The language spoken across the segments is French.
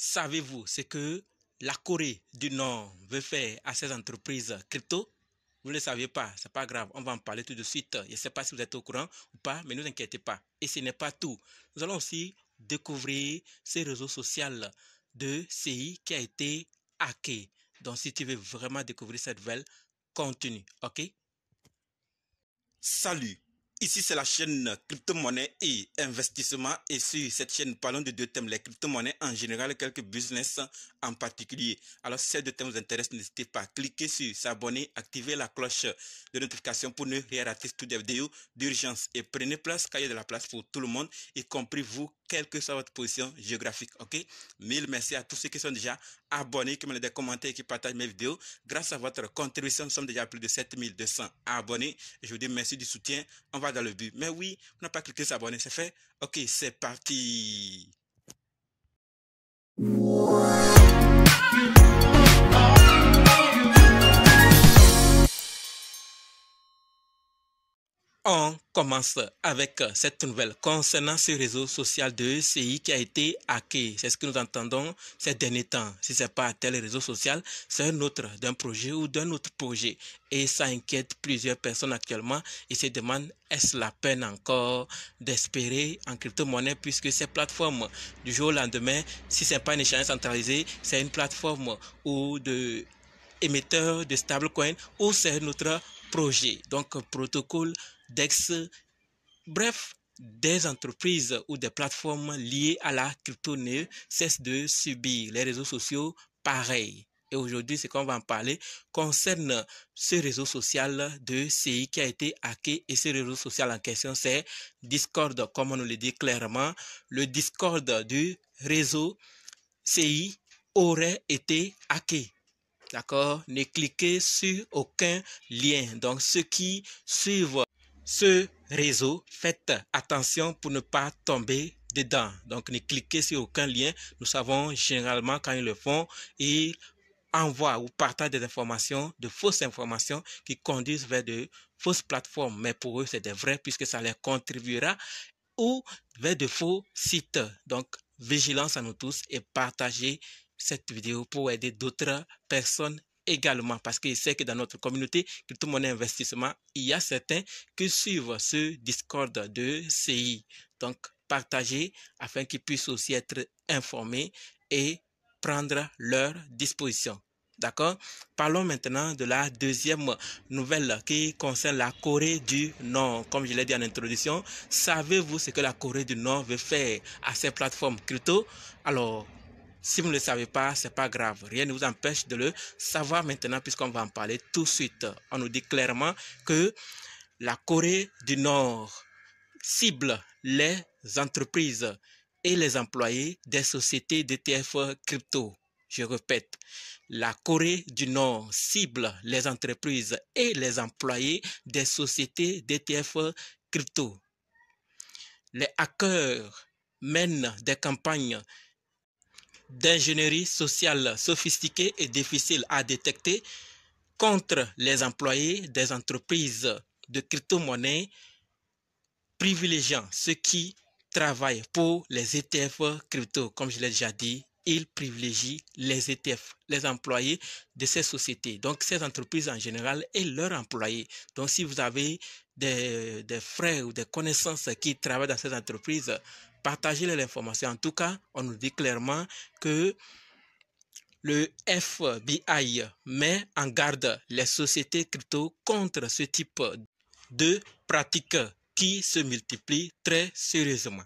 Savez-vous ce que la Corée du Nord veut faire à ces entreprises crypto? Vous ne le saviez pas, c'est pas grave, on va en parler tout de suite. Je ne sais pas si vous êtes au courant ou pas, mais ne vous inquiétez pas. Et ce n'est pas tout. Nous allons aussi découvrir ces réseaux sociaux de CI qui a été hacké. Donc, si tu veux vraiment découvrir cette nouvelle, continue, ok? Salut, ici c'est la chaîne crypto-monnaie et investissement et sur cette chaîne nous parlons de deux thèmes, les crypto-monnaies en général et quelques business en particulier. Alors si ces deux thèmes vous intéressent, n'hésitez pas à cliquer sur s'abonner, activer la cloche de notification pour ne rien rater toutes les vidéos d'urgence et prenez place car il y a de la place pour tout le monde, y compris vous, quelle que soit votre position géographique, ok? Mille merci à tous ceux qui sont déjà abonnés, qui me laissent des commentaires et qui partagent mes vidéos. Grâce à votre contribution, nous sommes déjà à plus de 7200 abonnés. Je vous dis merci du soutien. On va dans le but. Mais oui, on n'a pas cliqué sur s'abonner, c'est fait. Ok, c'est parti. On commence avec cette nouvelle concernant ce réseau social de CI qui a été hacké. C'est ce que nous entendons ces derniers temps. Si ce n'est pas tel réseau social, c'est un autre d'un projet ou d'un autre projet. Et ça inquiète plusieurs personnes actuellement. Ils se demandent, est-ce la peine encore d'espérer en crypto-monnaie puisque ces plateformes du jour au lendemain, si ce n'est pas un échange centralisé, c'est une plateforme ou de émetteur de stablecoin ou c'est un autre projet. Donc, protocole DEX, bref, des entreprises ou des plateformes liées à la crypto ne cessent de subir les réseaux sociaux pareils. Et aujourd'hui, ce qu'on va en parler concerne ce réseau social de CI qui a été hacké. Et ce réseau social en question, c'est Discord, comme on nous le dit clairement. Le Discord du réseau CI aurait été hacké. D'accord? Ne cliquez sur aucun lien. Donc, ceux qui suivent ce réseau, faites attention pour ne pas tomber dedans. Donc, ne cliquez sur aucun lien. Nous savons généralement quand ils le font, ils envoient ou partagent des informations, de fausses informations qui conduisent vers de fausses plateformes. Mais pour eux, c'est des vrais puisque ça leur contribuera ou vers de faux sites. Donc, vigilance à nous tous et partagez cette vidéo pour aider d'autres personnes également parce que je sais que dans notre communauté crypto-monnaie investissement, il y a certains qui suivent ce Discord de CI. Donc, partagez afin qu'ils puissent aussi être informés et prendre leur disposition. D'accord? Parlons maintenant de la deuxième nouvelle qui concerne la Corée du Nord. Comme je l'ai dit en introduction, savez-vous ce que la Corée du Nord veut faire à ces plateformes crypto? Alors, si vous ne le savez pas, c'est pas grave. Rien ne vous empêche de le savoir maintenant puisqu'on va en parler tout de suite. On nous dit clairement que la Corée du Nord cible les entreprises et les employés des sociétés d'ETF crypto. Je répète, la Corée du Nord cible les entreprises et les employés des sociétés d'ETF crypto. Les hackers mènent des campagnes d'ingénierie sociale sophistiquée et difficile à détecter contre les employés des entreprises de crypto-monnaie, privilégiant ceux qui travaillent pour les ETF crypto. Comme je l'ai déjà dit, ils privilégient les ETF, les employés de ces sociétés. Donc, ces entreprises en général et leurs employés. Donc, si vous avez des frères ou des connaissances qui travaillent dans ces entreprises, partagez l'information. En tout cas, on nous dit clairement que le FBI met en garde les sociétés crypto contre ce type de pratiques qui se multiplient très sérieusement.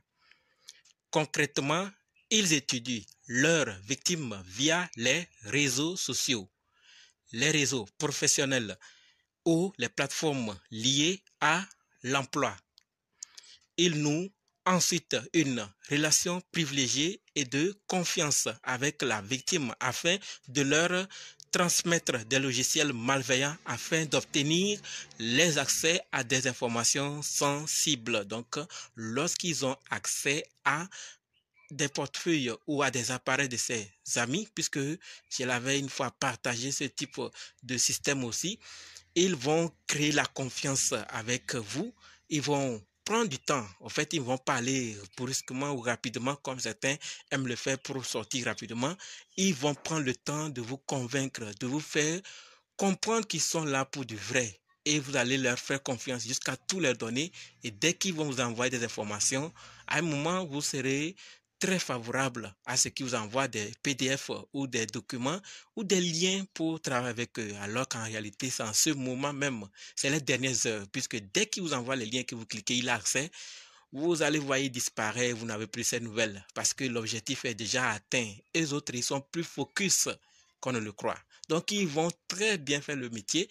Concrètement, ils étudient leurs victimes via les réseaux sociaux, les réseaux professionnels ou les plateformes liées à l'emploi. Ils nouent ensuite une relation privilégiée et de confiance avec la victime afin de leur transmettre des logiciels malveillants afin d'obtenir les accès à des informations sensibles. Donc, lorsqu'ils ont accès à des portefeuilles ou à des appareils de ses amis, puisque je l'avais une fois partagé ce type de système aussi, ils vont créer la confiance avec vous, ils vont prendre du temps. En fait, ils vont parler brusquement ou rapidement, comme certains aiment le faire pour sortir rapidement. Ils vont prendre le temps de vous convaincre, de vous faire comprendre qu'ils sont là pour du vrai. Et vous allez leur faire confiance jusqu'à tout leur donner. Et dès qu'ils vont vous envoyer des informations, à un moment, vous serez très favorable à ce qu'ils vous envoient des PDF ou des documents ou des liens pour travailler avec eux. Alors qu'en réalité, c'est en ce moment même, c'est les dernières heures, puisque dès qu'ils vous envoient les liens que vous cliquez, il a accès, vous allez voir disparaître, vous n'avez plus ces nouvelles parce que l'objectif est déjà atteint. Et les autres, ils sont plus focus qu'on ne le croit. Donc, ils vont très bien faire le métier,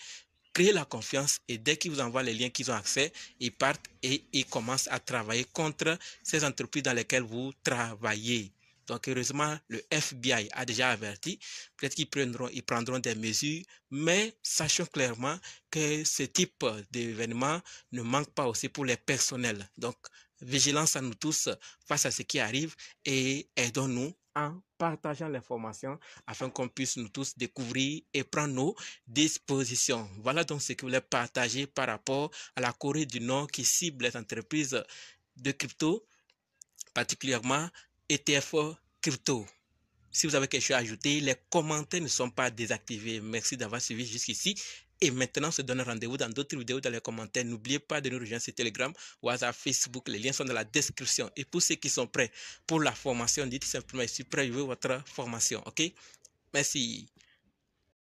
créer la confiance et dès qu'ils vous envoient les liens qu'ils ont accès, ils partent et ils commencent à travailler contre ces entreprises dans lesquelles vous travaillez. Donc, heureusement, le FBI a déjà averti. Peut-être qu'ils prendront des mesures, mais sachons clairement que ce type d'événement ne manque pas aussi pour les personnels. Donc, vigilance à nous tous face à ce qui arrive et aidons-nous en partageant l'information afin qu'on puisse nous tous découvrir et prendre nos dispositions. Voilà donc ce que je voulais partager par rapport à la Corée du Nord qui cible les entreprises de crypto, particulièrement ETF crypto. Si vous avez quelque chose à ajouter, les commentaires ne sont pas désactivés. Merci d'avoir suivi jusqu'ici. Et maintenant, on se donne rendez-vous dans d'autres vidéos dans les commentaires. N'oubliez pas de nous rejoindre sur Telegram, WhatsApp, Facebook. Les liens sont dans la description. Et pour ceux qui sont prêts pour la formation, dites simplement, je suis prêt, je veux votre formation. OK? Merci.